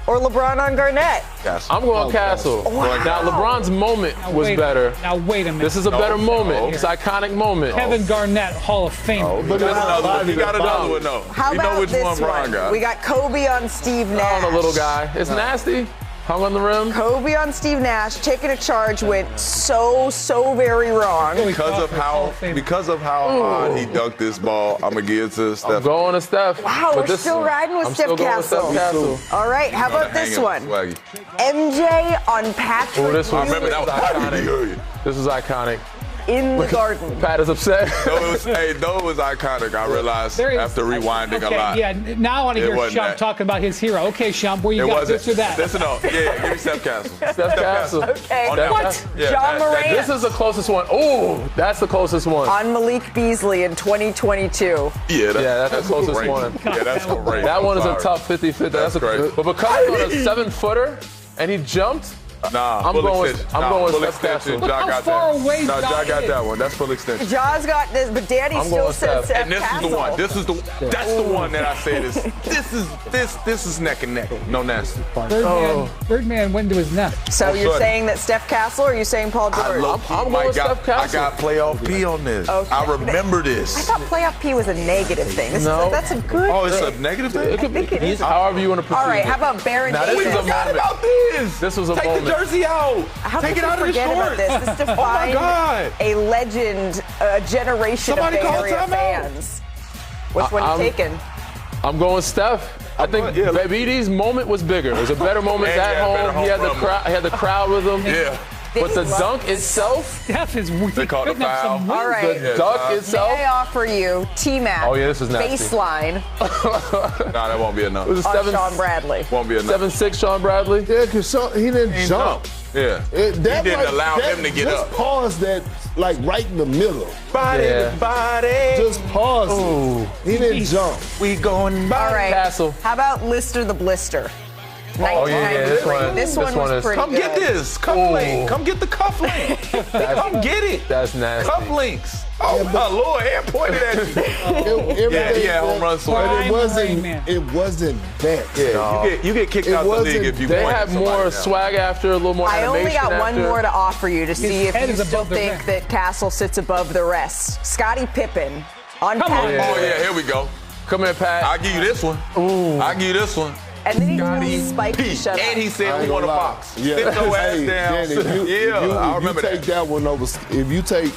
[SPEAKER 1] or LeBron on Garnett?
[SPEAKER 6] Castle. I'm going Castle.
[SPEAKER 1] Wow.
[SPEAKER 6] Now, LeBron's moment was better.
[SPEAKER 3] Now, wait a minute.
[SPEAKER 6] This is a better moment. It's an iconic moment.
[SPEAKER 3] Kevin Garnett, Hall of Fame.
[SPEAKER 4] But that's another one. He got another one, though.
[SPEAKER 1] How about
[SPEAKER 4] which
[SPEAKER 1] this
[SPEAKER 4] one Bron got.
[SPEAKER 1] We got Kobe on Steve Nash.
[SPEAKER 6] On a little guy. It's nasty. Hung on the rim.
[SPEAKER 1] Kobe on Steve Nash, taking a charge, went so very wrong.
[SPEAKER 4] Because of how hard he dunked this ball, I'm going to give it to Steph.
[SPEAKER 6] I'm going to Steph.
[SPEAKER 1] Wow, we're still riding with Steph Castle. All right, how about this one? MJ on Patrick.
[SPEAKER 6] Oh, this one.
[SPEAKER 4] I remember that was iconic.
[SPEAKER 6] This is iconic.
[SPEAKER 1] In the garden.
[SPEAKER 6] Pat is upset.
[SPEAKER 4] Though it was iconic, I realized after rewinding a lot.
[SPEAKER 3] Yeah, now I want to hear Shump talking about his hero. Okay, Shump, where you got this or that?
[SPEAKER 4] Listen up. Yeah, give me Steph Castle.
[SPEAKER 6] Steph Castle.
[SPEAKER 1] Okay.
[SPEAKER 3] What?
[SPEAKER 1] John Morant.
[SPEAKER 6] This is the closest one. Oh, that's the closest one.
[SPEAKER 1] On Malik Beasley in 2022.
[SPEAKER 4] Yeah,
[SPEAKER 6] that's the closest one.
[SPEAKER 4] Yeah, that's great.
[SPEAKER 6] That one is a tough 50-50. That's great. But because he's on a 7-footer and he jumped, I'm going with Steph Castle.
[SPEAKER 3] Look how far away
[SPEAKER 4] Ja got that one. That's full extension.
[SPEAKER 1] Ja's got this, but Danny still said Steph
[SPEAKER 4] And this
[SPEAKER 1] Castle.
[SPEAKER 4] is the one. That's the one that I said is this is neck and neck. No nasty.
[SPEAKER 3] Birdman went to his neck.
[SPEAKER 1] So you're saying that Steph Castle, or are you saying Paul George?
[SPEAKER 6] I'm going with Steph Castle.
[SPEAKER 4] I got playoff P on this.
[SPEAKER 1] Okay.
[SPEAKER 4] I remember this.
[SPEAKER 1] I thought playoff P was a negative thing. That's a good
[SPEAKER 4] Oh, it's a negative thing?
[SPEAKER 6] It could be. However you want to proceed.
[SPEAKER 1] All right, how about Baron Davis?
[SPEAKER 6] This is a moment.
[SPEAKER 4] About this.
[SPEAKER 6] This was a moment.
[SPEAKER 4] Jersey out.
[SPEAKER 1] How
[SPEAKER 4] Take
[SPEAKER 1] could
[SPEAKER 4] it out
[SPEAKER 1] you
[SPEAKER 4] of the
[SPEAKER 1] forget about
[SPEAKER 4] shorts.
[SPEAKER 1] this? This defined
[SPEAKER 4] God.
[SPEAKER 1] a legend, a generation
[SPEAKER 4] Somebody
[SPEAKER 1] of Bay
[SPEAKER 4] call
[SPEAKER 1] Area
[SPEAKER 4] timeout.
[SPEAKER 1] fans. Which one you taking?
[SPEAKER 6] I'm going Steph. I think BD's moment was bigger. It was a better moment at home. He had the crowd with him.
[SPEAKER 4] Yeah.
[SPEAKER 6] But the dunk itself,
[SPEAKER 3] Steph is
[SPEAKER 4] they called a foul.
[SPEAKER 1] All right.
[SPEAKER 6] The dunk itself.
[SPEAKER 1] May I offer you T-Mac?
[SPEAKER 6] Oh yeah, this is nasty.
[SPEAKER 1] Baseline.
[SPEAKER 4] Nah, that won't be enough.
[SPEAKER 6] It was
[SPEAKER 1] Sean Bradley.
[SPEAKER 4] Won't be enough.
[SPEAKER 6] 7'6" Sean Bradley.
[SPEAKER 2] Yeah, because he didn't jump.
[SPEAKER 4] Yeah. He didn't allow him to get up.
[SPEAKER 2] Just pause that, like right in the middle.
[SPEAKER 4] Body to body.
[SPEAKER 2] Just pause it. He didn't jump.
[SPEAKER 4] We going by.
[SPEAKER 1] All right.
[SPEAKER 6] Castle.
[SPEAKER 1] How about Lister the Blister?
[SPEAKER 6] Oh yeah,
[SPEAKER 1] This one was pretty
[SPEAKER 4] Come
[SPEAKER 1] good.
[SPEAKER 4] get this. Cufflink. Come get the cufflink. Come get it.
[SPEAKER 6] That's nasty.
[SPEAKER 4] Cufflinks. Oh my Lord, and pointed at you. Yeah, home run swing.
[SPEAKER 2] But it wasn't that.
[SPEAKER 4] Yeah, you get kicked out the league if you
[SPEAKER 6] They
[SPEAKER 4] point
[SPEAKER 6] had
[SPEAKER 4] at somebody
[SPEAKER 6] more
[SPEAKER 4] now.
[SPEAKER 6] swag after, a little more
[SPEAKER 1] I
[SPEAKER 6] animation
[SPEAKER 1] only got
[SPEAKER 6] after.
[SPEAKER 1] one more to offer you to see if
[SPEAKER 3] head
[SPEAKER 1] you
[SPEAKER 3] is
[SPEAKER 1] still
[SPEAKER 3] above the
[SPEAKER 1] think
[SPEAKER 3] rim.
[SPEAKER 1] that Castle sits above the rest. Scottie Pippen on
[SPEAKER 3] Come
[SPEAKER 1] Pat
[SPEAKER 3] on.
[SPEAKER 1] Ball.
[SPEAKER 4] Oh yeah, here we go.
[SPEAKER 6] Come here, Pat.
[SPEAKER 4] I'll give you this one. I'll give you this one.
[SPEAKER 1] And then he
[SPEAKER 4] Scotty
[SPEAKER 1] tells Spike to
[SPEAKER 4] P.
[SPEAKER 1] shut up.
[SPEAKER 4] And he said we want a box.
[SPEAKER 2] Yeah.
[SPEAKER 4] Sit your ass
[SPEAKER 2] Hey,
[SPEAKER 4] down.
[SPEAKER 2] Danny,
[SPEAKER 4] I remember
[SPEAKER 2] if you take that one over, if you take,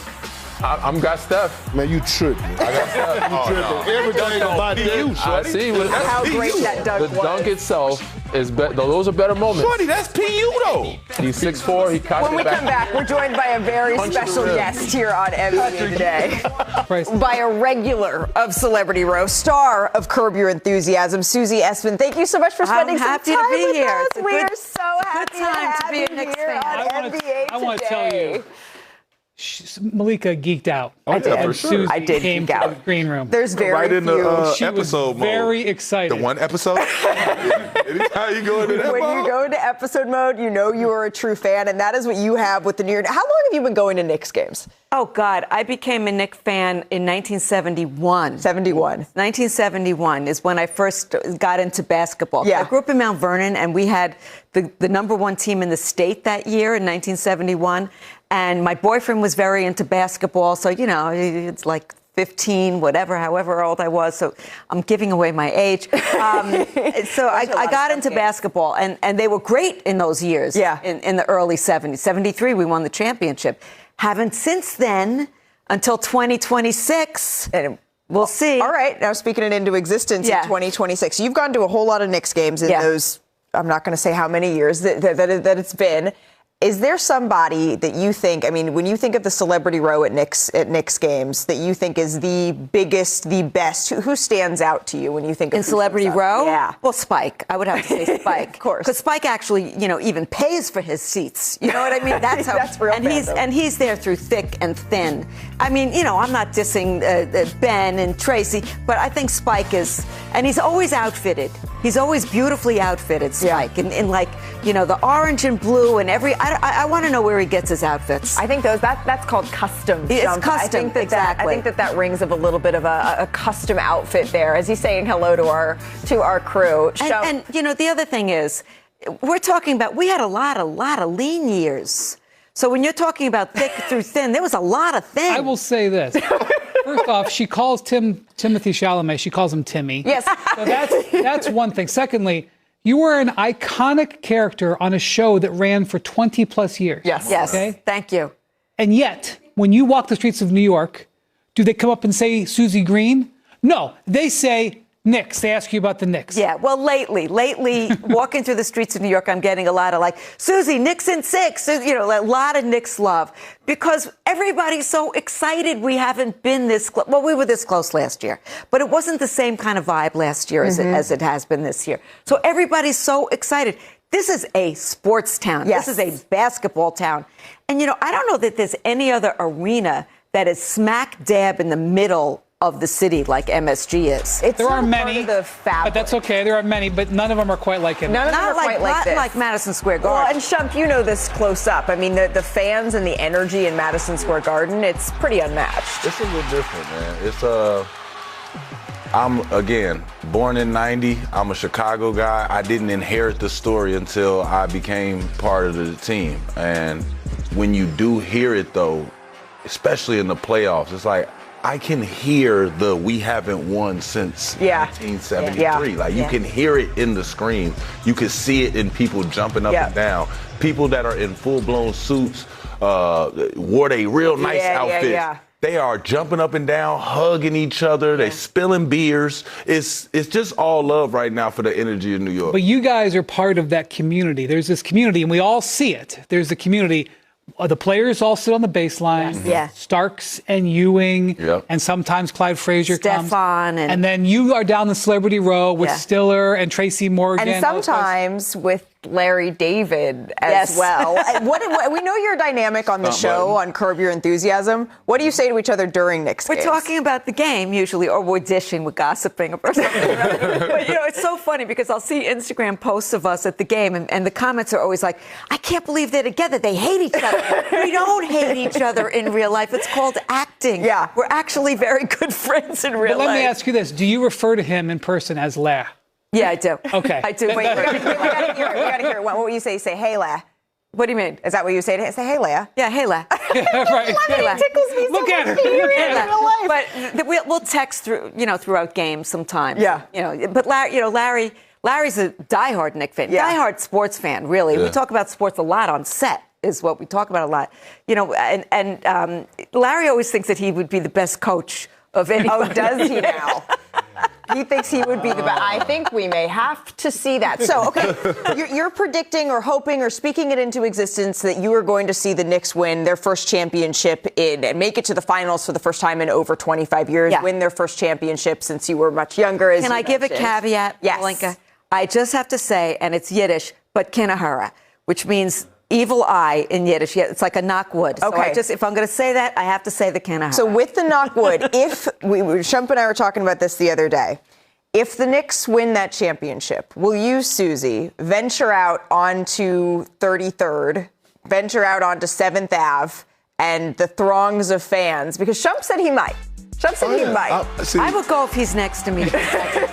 [SPEAKER 6] I'm got Steph.
[SPEAKER 2] man, you tripping.
[SPEAKER 6] I got Steph.
[SPEAKER 2] Tripping. Everything about you,
[SPEAKER 6] I
[SPEAKER 2] shorty.
[SPEAKER 6] see. What,
[SPEAKER 1] How great that dunk
[SPEAKER 6] the
[SPEAKER 1] was.
[SPEAKER 6] dunk itself is better. Those are better moments.
[SPEAKER 4] Shorty, that's PU though.
[SPEAKER 6] He's 6'4". He caught
[SPEAKER 1] When
[SPEAKER 6] it
[SPEAKER 1] we
[SPEAKER 6] back.
[SPEAKER 1] come back, we're joined by a very
[SPEAKER 6] Punch
[SPEAKER 1] special
[SPEAKER 6] the rim.
[SPEAKER 1] guest here on NBA Today.
[SPEAKER 3] Price.
[SPEAKER 1] By a regular of Celebrity Row, star of Curb Your Enthusiasm, Susie Essman. Thank you so much for spending some
[SPEAKER 13] happy to
[SPEAKER 1] time
[SPEAKER 13] be
[SPEAKER 1] with
[SPEAKER 13] here.
[SPEAKER 1] us.
[SPEAKER 13] It's a
[SPEAKER 1] We
[SPEAKER 13] good-
[SPEAKER 1] are so happy
[SPEAKER 13] time to be a
[SPEAKER 1] have
[SPEAKER 13] Knicks
[SPEAKER 1] you here
[SPEAKER 13] fan.
[SPEAKER 1] on NBA
[SPEAKER 3] I want to tell
[SPEAKER 1] Today.
[SPEAKER 3] you, Malika geeked out.
[SPEAKER 4] I did,
[SPEAKER 3] And
[SPEAKER 4] for sure.
[SPEAKER 3] Susie
[SPEAKER 1] I did
[SPEAKER 3] came
[SPEAKER 1] geek
[SPEAKER 3] to
[SPEAKER 1] out.
[SPEAKER 3] the green room.
[SPEAKER 1] There's very
[SPEAKER 4] Right in
[SPEAKER 1] few.
[SPEAKER 4] the
[SPEAKER 3] She was
[SPEAKER 4] episode mode.
[SPEAKER 3] very excited.
[SPEAKER 4] The one episode? Anytime you go into that
[SPEAKER 1] When
[SPEAKER 4] mode?
[SPEAKER 1] you go into episode mode, you know you are a true fan, and that is what you have with the New York. How long have you been going to Knicks games?
[SPEAKER 13] Oh, God. I became a Knicks fan in 1971. 1971 is when I first got into basketball.
[SPEAKER 1] Yeah.
[SPEAKER 13] I grew up in Mount Vernon, and we had the number one team in the state that year in 1971. And my boyfriend was very into basketball. So, you know, it's like 15, whatever, however old I was. So I'm giving away my age. So I got into basketball, and they were great in those years.
[SPEAKER 1] Yeah.
[SPEAKER 13] In the early 70s. 73, we won the championship. Haven't since then until 2026.
[SPEAKER 1] And
[SPEAKER 13] we'll see.
[SPEAKER 1] All right. Now, speaking it into existence in 2026, you've gone to a whole lot of Knicks games in those, I'm not going to say how many years that it's been. Is there somebody that you think, I mean, when you think of the Celebrity Row at Knicks games, that you think is the biggest, the best? Who stands out to you when you think of
[SPEAKER 13] In Celebrity Row?
[SPEAKER 1] Yeah.
[SPEAKER 13] Well, Spike. I would have to say Spike.
[SPEAKER 1] Of course.
[SPEAKER 13] Because Spike actually, you know, even pays for his seats. You know what I mean? That's how.
[SPEAKER 1] That's real
[SPEAKER 13] and he's there through thick and thin. I mean, you know, I'm not dissing Ben and Tracy, but I think Spike is, and he's always outfitted. He's always beautifully outfitted, Spike, in like, you know, the orange and blue and every. I want to know where he gets his outfits.
[SPEAKER 1] I think that's called custom.
[SPEAKER 13] It's
[SPEAKER 1] jump.
[SPEAKER 13] custom,
[SPEAKER 1] I think that rings of a little bit of a custom outfit there, as he's saying hello to our crew.
[SPEAKER 13] And you know, the other thing is, we're talking about, we had a lot of lean years. So when you're talking about thick through thin, there was a lot of thin.
[SPEAKER 3] I will say this. First off, she calls Timothy Chalamet, she calls him Timmy.
[SPEAKER 1] Yes.
[SPEAKER 3] So that's one thing. Secondly, you were an iconic character on a show that ran for 20 plus years.
[SPEAKER 1] Yes.
[SPEAKER 3] Okay?
[SPEAKER 13] Thank you.
[SPEAKER 3] And yet, when you walk the streets of New York, do they come up and say Susie Green? No, they say Knicks. They ask you about the Knicks.
[SPEAKER 13] Yeah, well, lately, walking through the streets of New York, I'm getting a lot of like, Susie, Knicks in 6. You know, a lot of Knicks love. Because everybody's so excited we haven't been this close. Well, we were this close last year. But it wasn't the same kind of vibe last year as it has been this year. So everybody's so excited. This is a sports town.
[SPEAKER 1] Yes.
[SPEAKER 13] This is a basketball town. And, you know, I don't know that there's any other arena that is smack dab in the middle of the city like MSG is.
[SPEAKER 3] There are many,
[SPEAKER 1] the
[SPEAKER 3] but that's okay. There are many, but none of them are quite like him.
[SPEAKER 1] None of them are quite like this.
[SPEAKER 13] Like Madison Square
[SPEAKER 1] Well,
[SPEAKER 13] Garden.
[SPEAKER 1] and Shump, you know this close up. I mean, the fans and the energy in Madison Square Garden, it's pretty unmatched.
[SPEAKER 4] It's a little different, man. I'm, again, born in 90. I'm a Chicago guy. I didn't inherit the story until I became part of the team. And when you do hear it, though, especially in the playoffs, it's like, I can hear we haven't won since 1973.
[SPEAKER 1] Yeah.
[SPEAKER 4] Like, you can hear it in the scream. You can see it in people jumping up and down. People that are in full-blown suits, wore they real nice outfits. They are jumping up and down, hugging each other. They spilling beers. It's just all love right now for the energy in New York.
[SPEAKER 3] But you guys are part of that community. There's this community, and we all see it. There's the community. The players all sit on the baseline.
[SPEAKER 13] Yes. Yeah.
[SPEAKER 3] Starks and Ewing, and sometimes Clyde Frazier comes. And then you are down the celebrity row with Stiller and Tracy Morgan.
[SPEAKER 1] And sometimes with Larry David as well. We know your dynamic on the show on Curb Your Enthusiasm. What do you say to each other during Knicks games?
[SPEAKER 13] We're talking about the game usually, or we're dishing, we're gossiping or something. But, it's so funny because I'll see Instagram posts of us at the game, and the comments are always like, I can't believe they're together. They hate each other. We don't hate each other in real life. It's called acting. Yeah. We're actually very good friends in real life.
[SPEAKER 3] Let me ask you this. Do you refer to him in person as La?
[SPEAKER 13] Yeah, I do.
[SPEAKER 3] Okay.
[SPEAKER 13] I do.
[SPEAKER 1] Wait, we gotta hear it. We gotta hear it. What would you say? Say, hey, La.
[SPEAKER 13] What do you mean?
[SPEAKER 1] Is that what you say to him? Say, hey, Leah.
[SPEAKER 13] Yeah, hey, La.
[SPEAKER 3] Right.
[SPEAKER 13] Hey, La.
[SPEAKER 1] It tickles me so
[SPEAKER 3] Look at her.
[SPEAKER 1] much to hear
[SPEAKER 3] Look
[SPEAKER 1] it
[SPEAKER 3] at
[SPEAKER 1] in real life.
[SPEAKER 13] But we'll text throughout games sometimes.
[SPEAKER 1] Yeah.
[SPEAKER 13] But Larry's a diehard Knicks fan.
[SPEAKER 1] Yeah.
[SPEAKER 13] Diehard sports fan, really.
[SPEAKER 4] Yeah.
[SPEAKER 13] We talk about sports a lot on set. Is what we talk about a lot. And Larry always thinks that he would be the best coach of anybody.
[SPEAKER 1] Oh, does he now? He thinks he would be the best. I think we may have to see that. So, okay, you're predicting or hoping or speaking it into existence that you are going to see the Knicks win their first championship and make it to the finals for the first time in over 25 years, win their first championship since you were much younger.
[SPEAKER 13] Can I give a caveat,
[SPEAKER 1] Yes.
[SPEAKER 13] Malenka? I just have to say, and it's Yiddish, but kinahara, which means evil eye in Yiddish. Yeah, it's like a knockwood.
[SPEAKER 1] Okay.
[SPEAKER 13] So if I'm going to say that, I have to say the kinahara.
[SPEAKER 1] So with the knockwood, Shump and I were talking about this the other day. If the Knicks win that championship, will you, Susie, venture out onto 33rd, venture out onto 7th Ave, and the throngs of fans? Because Shump said he might. Shump said he might.
[SPEAKER 13] I would go if he's next to me.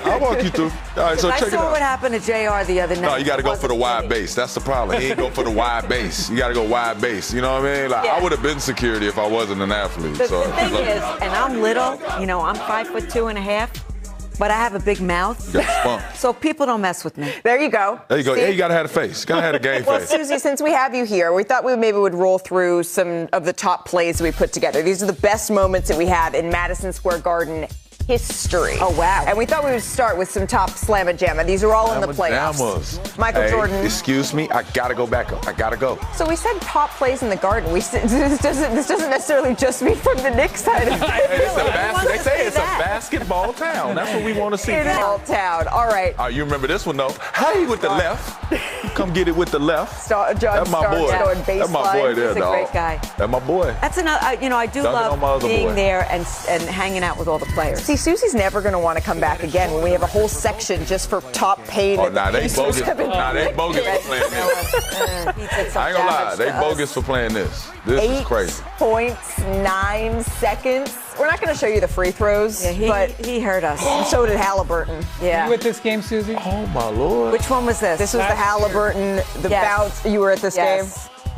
[SPEAKER 4] I'll walk you through. All right, so
[SPEAKER 13] I
[SPEAKER 4] check it
[SPEAKER 13] saw
[SPEAKER 4] out.
[SPEAKER 13] what happened to JR the other night.
[SPEAKER 4] No, you got to go for the wide base. That's the problem. He ain't go for the wide base. You got to go wide base. You know what I mean? Like, I would have been security if I wasn't an athlete.
[SPEAKER 13] The
[SPEAKER 4] so
[SPEAKER 13] thing is, and I'm little, I'm 5'2.5", but I have a big mouth.
[SPEAKER 4] You got spunk.
[SPEAKER 13] So people don't mess with me.
[SPEAKER 1] There you go.
[SPEAKER 4] There you go.
[SPEAKER 1] See?
[SPEAKER 4] Yeah, you got to have a face. You got to have a game
[SPEAKER 1] Well,
[SPEAKER 4] face.
[SPEAKER 1] Susie, since we have you here, we thought we maybe would roll through some of the top plays we put together. These are the best moments that we have in Madison Square Garden history.
[SPEAKER 13] Oh, wow.
[SPEAKER 1] And we thought we would start with some top slamma-jamma. These are all in the playoffs. Michael Jordan.
[SPEAKER 4] Excuse me, I got to go back up. I got to go.
[SPEAKER 1] So we said top plays in the Garden. This doesn't necessarily just mean from the Knicks side of it.
[SPEAKER 4] They say it's a basketball town. That's what we want to see.
[SPEAKER 1] It's all town. All right.
[SPEAKER 4] You remember this one, though. Hey, with the left. Come get it with the left. That's my boy. That's my boy there,
[SPEAKER 13] He's a
[SPEAKER 4] dog.
[SPEAKER 13] great guy.
[SPEAKER 4] That's my boy.
[SPEAKER 13] That's another, I do love being there and hanging out with all the players.
[SPEAKER 1] See, Susie's never going to want to come back again when we have a whole section just for top pain.
[SPEAKER 4] They bogus. They bogus for playing this. I ain't gonna lie, they bogus for playing this. This is crazy.
[SPEAKER 1] 8.9 seconds. We're not going to show you the free throws, but
[SPEAKER 13] he hurt us.
[SPEAKER 1] So did Halliburton.
[SPEAKER 13] Yeah.
[SPEAKER 3] You with this game, Susie?
[SPEAKER 4] Oh my Lord.
[SPEAKER 13] Which one was this?
[SPEAKER 1] This was the Halliburton, the bounce. You were at this game?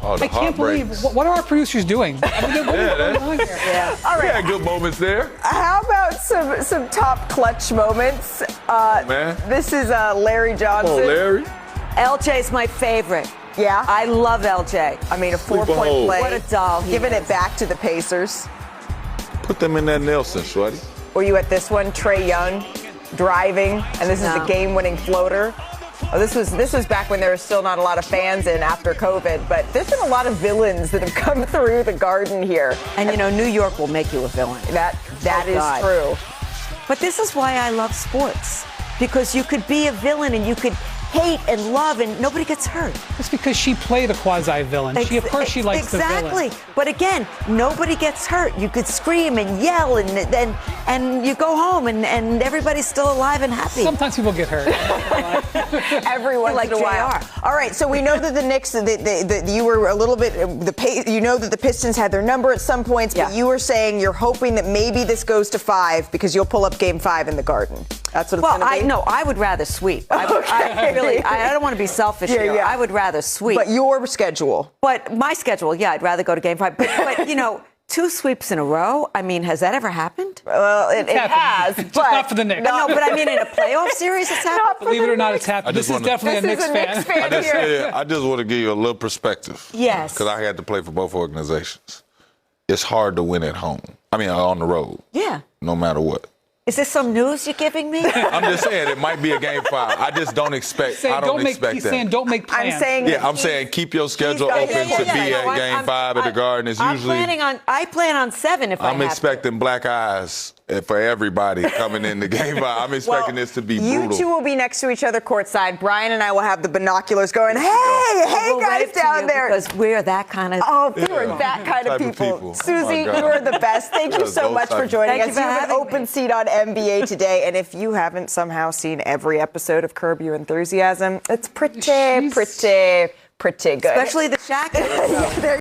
[SPEAKER 4] Oh,
[SPEAKER 3] I can't believe. What are our producers doing? All
[SPEAKER 1] right.
[SPEAKER 4] We had good moments there.
[SPEAKER 1] How about some top clutch moments?
[SPEAKER 4] Man.
[SPEAKER 1] This is Larry Johnson.
[SPEAKER 4] Oh, Larry.
[SPEAKER 13] LJ's my favorite.
[SPEAKER 1] Yeah?
[SPEAKER 13] I love LJ.
[SPEAKER 1] I mean, a 4-point play.
[SPEAKER 13] What a doll.
[SPEAKER 1] Giving it back to the Pacers.
[SPEAKER 4] Put them in that Nelson, shorty.
[SPEAKER 1] Were you at this one? Trae Young driving, and this is the game-winning floater. Oh, this was back when there was still not a lot of fans in after COVID, but there's been a lot of villains that have come through the Garden here.
[SPEAKER 13] And New York will make you a villain.
[SPEAKER 1] That is true.
[SPEAKER 13] But this is why I love sports, because you could be a villain and you could hate and love and nobody gets hurt.
[SPEAKER 3] It's because she played a quasi-villain. Of course she likes the villain.
[SPEAKER 13] Exactly. But again, nobody gets hurt. You could scream and yell and you go home and everybody's still alive and happy.
[SPEAKER 3] Sometimes people get hurt.
[SPEAKER 1] Every once in a while. All right, so we know that the Knicks, you were a little bit, you know that the Pistons had their number at some points, but you were saying you're hoping that maybe this goes to 5 because you'll pull up Game 5 in the Garden. That's what it's going to be?
[SPEAKER 13] No, I would rather sweep. I don't want to be selfish here. I would rather sweep.
[SPEAKER 1] But your schedule.
[SPEAKER 13] But my schedule, I'd rather go to Game 5. But 2 sweeps in a row, I mean, has that ever happened?
[SPEAKER 1] Well, it has.
[SPEAKER 3] Just not for the Knicks.
[SPEAKER 13] No, but I mean, in a playoff series, it's happened.
[SPEAKER 3] Believe it or not, it's happened. This is definitely a Knicks fan.
[SPEAKER 4] I just want to give you a little perspective.
[SPEAKER 13] Yes.
[SPEAKER 4] Because I had to play for both organizations. It's hard to win at home. I mean, on the road.
[SPEAKER 13] Yeah.
[SPEAKER 4] No matter what.
[SPEAKER 13] Is this some news you're giving me?
[SPEAKER 4] I'm just saying it might be a game 5. I just don't expect. I don't expect
[SPEAKER 3] he's
[SPEAKER 4] that.
[SPEAKER 3] saying don't make plans.
[SPEAKER 4] I'm saying keep your schedule open to be at game 5 at the Garden. It's usually.
[SPEAKER 13] I plan on 7 if I have
[SPEAKER 4] I'm expecting black eyes for everybody coming into game 5. I'm expecting this to be brutal.
[SPEAKER 1] You two will be next to each other courtside. Brian and I will have the binoculars going, hey guys down there.
[SPEAKER 13] Because we're that kind of.
[SPEAKER 1] Oh, we're that kind of people. Susie, you are the best. Thank you so much for joining us. You have an open seat on NBA Today. And if you haven't somehow seen every episode of Curb Your Enthusiasm, it's pretty good.
[SPEAKER 13] Especially the Shaq episode.